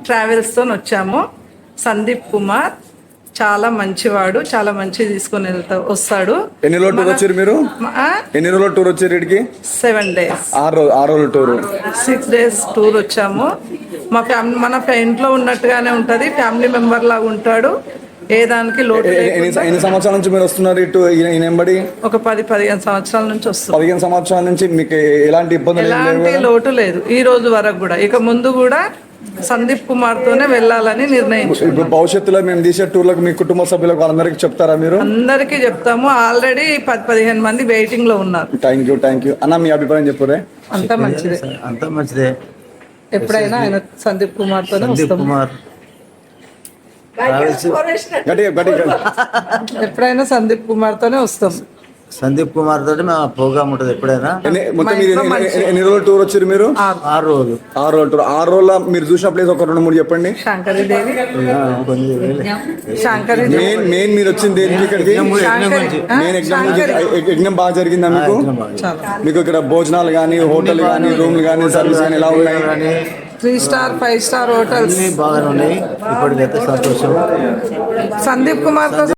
Travels తో వచ్చాము. సందీప్ కుమార్ చాలా మంచివాడు, చాలా మంచి తీసుకొని వస్తాడు. ఎన్ని రోజులు టూర్ వచ్చారు మీరు? ఎన్ని రోజులు టూర్ వచ్చారు ఇక్కడికి? 7 days. 6 రోజుల టూర్. 6 days టూర్ వచ్చాము. మన ఇంట్లో ఉన్నట్టుగానే ఉంటది, ఫ్యామిలీ మెంబర్ లాగా ఉంటాడు. ఏ దానికి లోటు. ఎన్ని సంవత్సరాల నుంచి మీరు వస్తున్నారు ఇటు ఈయన వెంబడి? ఒక 10-15 సంవత్సరాల నుంచి వస్తుంది. 15 సంవత్సరాల నుంచి మీకు ఎలాంటి ఇబ్బందులు? ఎలాంటి లోటు లేదు ఈ రోజు వరకు కూడా. ఇక ముందు కూడా సందీప్ కుమార్ తోనే వెళ్ళాలని నిర్ణయించారు. ఇప్పుడు భవిష్యత్తులో మేము తీసే టూర్లకు మీ కుటుంబ సభ్యులకు అందరికి చెప్తారా మీరు? అందరికీ చెప్తాము. ఆల్రెడీ 10-15 మంది వెయిటింగ్ లో ఉన్నారు. థ్యాంక్ యూ అన్న, మీ అభిప్రాయం చెప్పురే. అంతా మంచిదే. ఎప్పుడైనా ఆయన సందీప్ కుమార్ తోనే వస్తాము. ఎప్పుడైనా సందీప్ కుమార్ తోనే వస్తాం. సందీప్ కుమార్ తోటి మా ప్రోగ్రామ్ ఉంటుంది ఎప్పుడైనా. ఎన్ని రోజులు టూర్ వచ్చారు మీరు? 6 రోజులు. 6 రోజులు టూర్. 6 రోజుల మీరు చూసిన ప్లేస్ ఒక 2-3 చెప్పండి. శంకరీదేవి. మెయిన్ మీరు వచ్చింది దేనికి ఇక్కడికి? మెయిన్ యజ్ఞం బాగా జరిగిందా మీకు? మీకు ఇక్కడ భోజనాలు కానీ, హోటల్ కానీ, రూమ్లు కానీ, సర్వీస్ కానీ ఎలా ఉన్నాయి? 3 star 5 star హోటల్స్ బాగానే ఉన్నాయి. ఇప్పటికైతే సంతోషం. సందీప్ కుమార్ తో